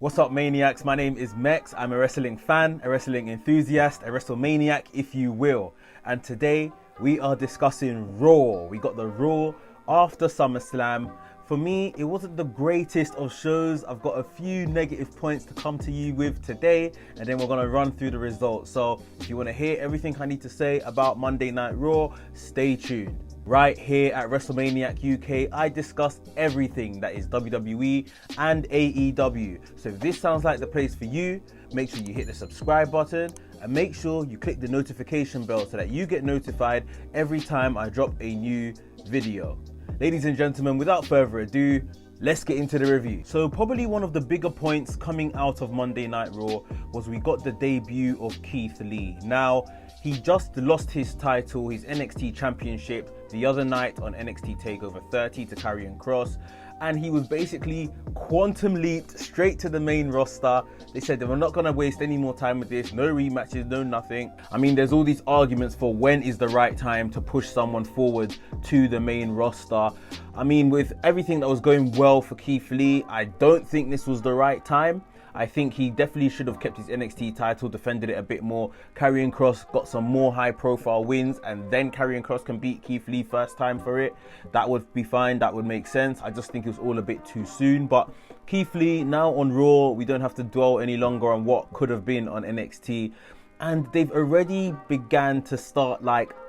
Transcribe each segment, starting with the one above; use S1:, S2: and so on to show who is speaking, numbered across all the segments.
S1: What's up, Maniacs? My name is Mex. I'm a wrestling fan, a wrestling enthusiast, a WrestleManiac, if you will. And today we are discussing Raw. We got the Raw after SummerSlam. For me, it wasn't the greatest of shows. I've got a few negative points to come to you with today, and then we're going to run through the results. So if you want to hear everything I need to say about Monday Night Raw, stay tuned. Right here at WrestleManiac UK, I discuss everything that is WWE and AEW. So if this sounds like the place for you, make sure you hit the subscribe button and make sure you click the notification bell so that you get notified every time I drop a new video. Ladies and gentlemen, without further ado, let's get into the review. So probably one of the bigger points coming out of Monday Night Raw was we got the debut of Keith Lee. Now, he just lost his title, his NXT Championship, the other night on NXT TakeOver 30 to Karrion Kross, and he was basically quantum leaped straight to the main roster. They said they were not going to waste any more time with this, no rematches, no nothing. I mean, there's all these arguments for when is the right time to push someone forward to the main roster. I mean, with everything that was going well for Keith Lee, I don't think this was the right time. I think he definitely should have kept his NXT title, defended it a bit more. Karrion Kross got some more high-profile wins, and then Karrion Kross can beat Keith Lee first time for it. That would be fine. That would make sense. I just think it was all a bit too soon. But Keith Lee, now on Raw, we don't have to dwell any longer on what could have been on NXT. And they've already began to start,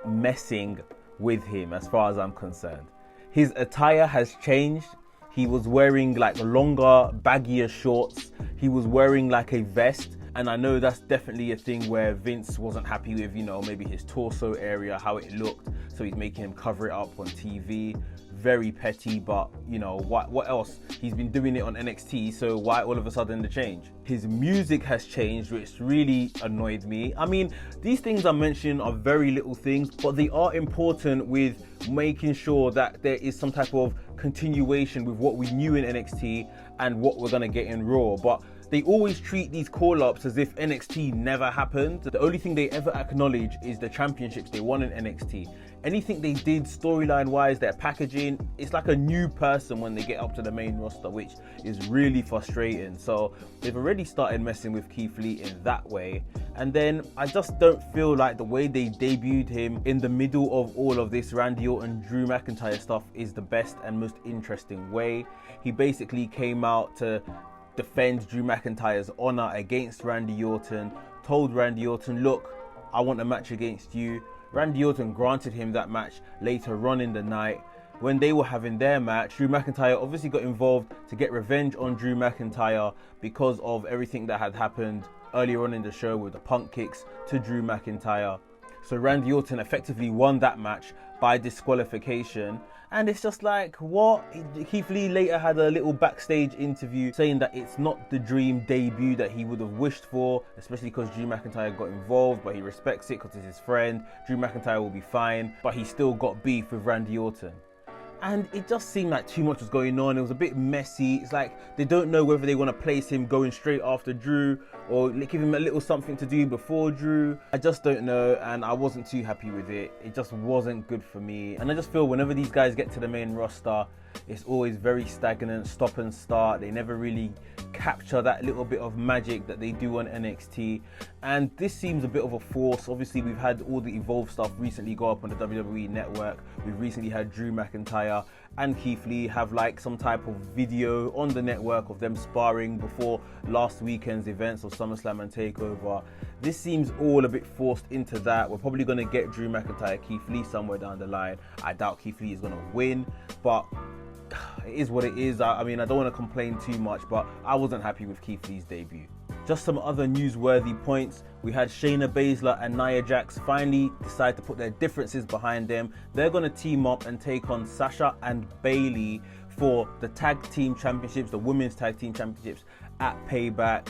S1: messing with him as far as I'm concerned. His attire has changed. He was wearing longer, baggier shorts. He was wearing a vest. And I know that's definitely a thing where Vince wasn't happy with, maybe his torso area, how it looked. So he's making him cover it up on TV. Very petty, but what else? He's been doing it on NXT, so why all of a sudden the change? His music has changed, which really annoyed me. I mean, these things I'm mentioning are very little things, but they are important with making sure that there is some type of continuation with what we knew in NXT and what we're gonna get in Raw. But they always treat these call-ups as if NXT never happened. The only thing they ever acknowledge is the championships they won in NXT. Anything they did storyline-wise, their packaging, it's like a new person when they get up to the main roster, which is really frustrating. So they've already started messing with Keith Lee in that way. And then I just don't feel like the way they debuted him in the middle of all of this Randy Orton, Drew McIntyre stuff is the best and most interesting way. He basically came out to defend Drew McIntyre's honor against Randy Orton, told Randy Orton, look, I want a match against you. Randy Orton granted him that match later on in the night. When they were having their match, Drew McIntyre obviously got involved to get revenge on Drew McIntyre because of everything that had happened earlier on in the show with the punk kicks to Drew McIntyre. So Randy Orton effectively won that match by disqualification. And it's just what? Keith Lee later had a little backstage interview saying that it's not the dream debut that he would have wished for, especially because Drew McIntyre got involved, but he respects it because it's his friend. Drew McIntyre will be fine, but he still got beef with Randy Orton. And it just seemed like too much was going on. It was a bit messy. It's like they don't know whether they want to place him going straight after Drew or give him a little something to do before Drew. I just don't know, and I wasn't too happy with it. It just wasn't good for me. And I just feel whenever these guys get to the main roster, it's always very stagnant, stop and start. They never really capture that little bit of magic that they do on NXT. And this seems a bit of a force. Obviously, we've had all the Evolve stuff recently go up on the WWE Network. We've recently had Drew McIntyre and Keith Lee have some type of video on the network of them sparring before last weekend's events of SummerSlam and TakeOver. This seems all a bit forced into that. We're probably going to get Drew McIntyre, Keith Lee somewhere down the line. I doubt Keith Lee is going to win, but it is what it is. I mean, I don't want to complain too much, but I wasn't happy with Keith Lee's debut. Just some other newsworthy points. We had Shayna Baszler and Nia Jax finally decide to put their differences behind them. They're going to team up and take on Sasha and Bayley for the tag team championships, the women's tag team championships at Payback.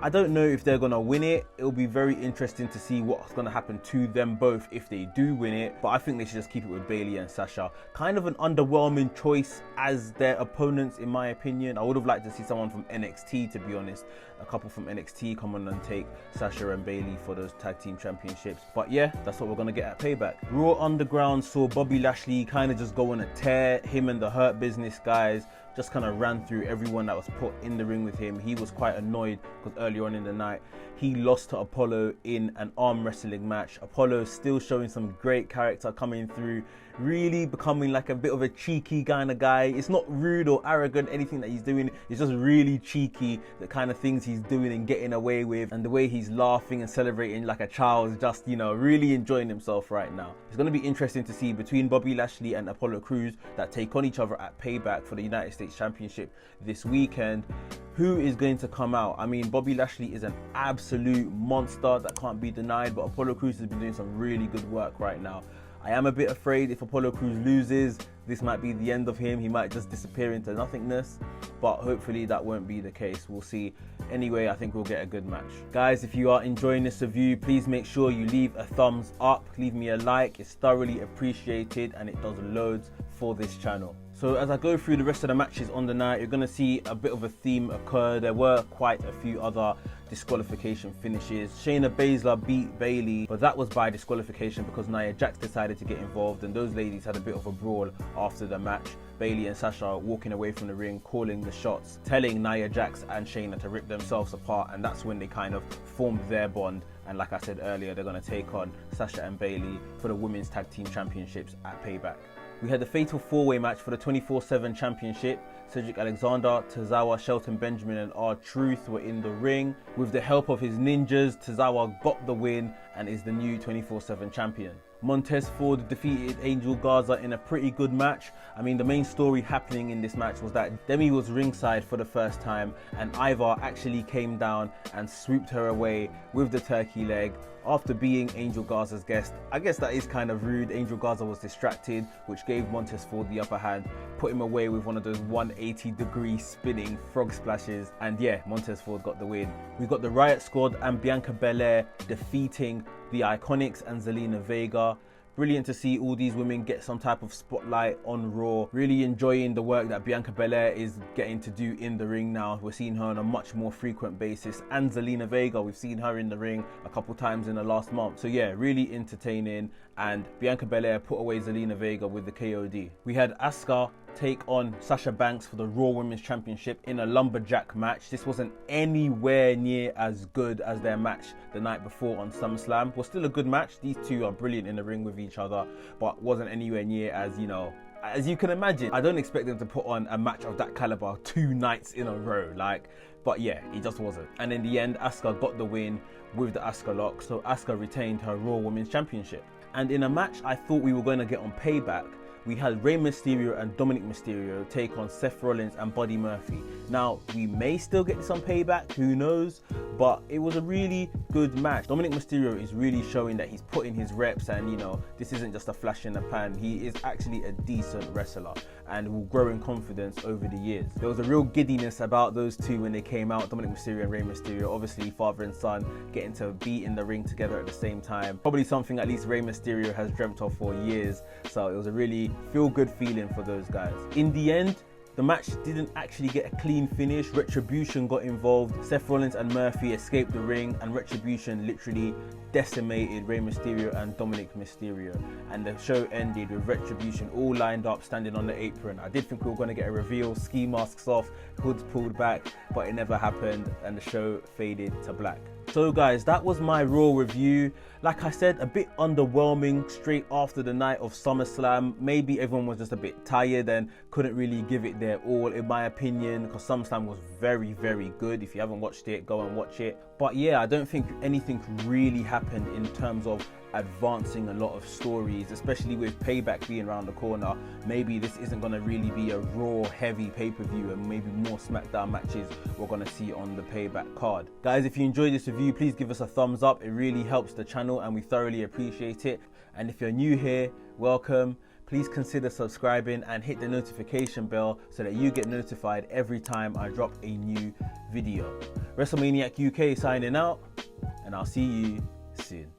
S1: I don't know if they're going to win it. It'll be very interesting to see what's going to happen to them both if they do win it. But I think they should just keep it with Bayley and Sasha. Kind of an underwhelming choice as their opponents, in my opinion. I would have liked to see someone from NXT, to be honest. A couple from NXT come on and take Sasha and Bayley for those tag team championships. But yeah, that's what we're going to get at Payback. Raw Underground saw Bobby Lashley kind of just go on a tear. Him and the Hurt Business guys just kind of ran through everyone that was put in the ring with him. He was quite annoyed because earlier on in the night, he lost to Apollo in an arm wrestling match. Apollo still showing some great character coming through, really becoming like a bit of a cheeky kind of guy. It's not rude or arrogant, anything that he's doing. It's just really cheeky, the kind of things he's doing and getting away with, and the way he's laughing and celebrating like a child, is just, you know, really enjoying himself right now. It's going to be interesting to see between Bobby Lashley and Apollo Crews that take on each other at Payback for the United States Championship this weekend. Who is going to come out? I mean, Bobby Lashley is an absolute monster that can't be denied, but Apollo Crews has been doing some really good work right now. I am a bit afraid if Apollo Crews loses, this might be the end of him. He might just disappear into nothingness, but hopefully that won't be the case. We'll see. Anyway, I think we'll get a good match. Guys, if you are enjoying this review, please make sure you leave a thumbs up, leave me a like. It's thoroughly appreciated and it does loads for this channel. So as I go through the rest of the matches on the night, you're going to see a bit of a theme occur. There were quite a few other disqualification finishes. Shayna Baszler beat Bayley, but that was by disqualification because Nia Jax decided to get involved, and those ladies had a bit of a brawl after the match. Bayley and Sasha walking away from the ring, calling the shots, telling Nia Jax and Shayna to rip themselves apart, and that's when they kind of formed their bond. And like I said earlier, they're going to take on Sasha and Bayley for the Women's Tag Team Championships at Payback. We had the fatal four-way match for the 24/7 championship. Cedric Alexander, Tozawa, Shelton Benjamin and R-Truth were in the ring. With the help of his ninjas, Tozawa got the win and is the new 24/7 champion. Montez Ford defeated Angel Garza in a pretty good match. I mean, the main story happening in this match was that Demi was ringside for the first time and Ivar actually came down and swooped her away with the turkey leg after being Angel Garza's guest. I guess that is kind of rude. Angel Garza was distracted, which gave Montez Ford the upper hand, put him away with one of those 180-degree spinning frog splashes, and yeah, Montez Ford got the win. We got the Riot Squad and Bianca Belair defeating the Iconics and Zelina Vega. Brilliant to see all these women get some type of spotlight on Raw. Really enjoying the work that Bianca Belair is getting to do in the ring now. We're seeing her on a much more frequent basis. And Zelina Vega, we've seen her in the ring a couple times in the last month. So yeah, really entertaining. And Bianca Belair put away Zelina Vega with the KOD. We had Asuka take on Sasha Banks for the Raw Women's Championship in a lumberjack match. This wasn't anywhere near as good as their match the night before on SummerSlam. Was still a good match. These two are brilliant in the ring with each other, but wasn't anywhere near as, you know, as you can imagine. I don't expect them to put on a match of that caliber 2 nights in a row, but yeah, it just wasn't. And in the end, Asuka got the win with the Asuka lock, so Asuka retained her Raw Women's Championship. And in a match I thought we were going to get on Payback, we had Rey Mysterio and Dominic Mysterio take on Seth Rollins and Buddy Murphy. Now, we may still get this on Payback, who knows, but it was a really good match. Dominic Mysterio is really showing that he's put in his reps and, you know, this isn't just a flash in the pan. He is actually a decent wrestler and will grow in confidence over the years. There was a real giddiness about those two when they came out, Dominic Mysterio and Rey Mysterio, obviously father and son getting to be in the ring together at the same time. Probably something at least Rey Mysterio has dreamt of for years, so it was a really feel-good feeling for those guys. In the end, the match didn't actually get a clean finish. Retribution got involved. Seth Rollins and Murphy escaped the ring, and Retribution literally decimated Rey Mysterio and Dominic Mysterio. And the show ended with Retribution all lined up, standing on the apron. I did think we were going to get a reveal, ski masks off, hoods pulled back, but it never happened, and the show faded to black. So guys, that was my Raw review. Like I said, a bit underwhelming straight after the night of SummerSlam. Maybe everyone was just a bit tired and couldn't really give it their all, in my opinion, because SummerSlam was very, very good. If you haven't watched it, go and watch it. But yeah, I don't think anything really happened in terms of advancing a lot of stories, especially with Payback being around the corner. Maybe this isn't going to really be a Raw heavy pay-per-view, and maybe more SmackDown matches we're going to see on the Payback card. Guys, if you enjoyed this review, please give us a thumbs up. It really helps the channel and we thoroughly appreciate it. And if you're new here, welcome. Please consider subscribing and hit the notification bell so that you get notified every time I drop a new video. WrestleManiac UK signing out, and I'll see you soon.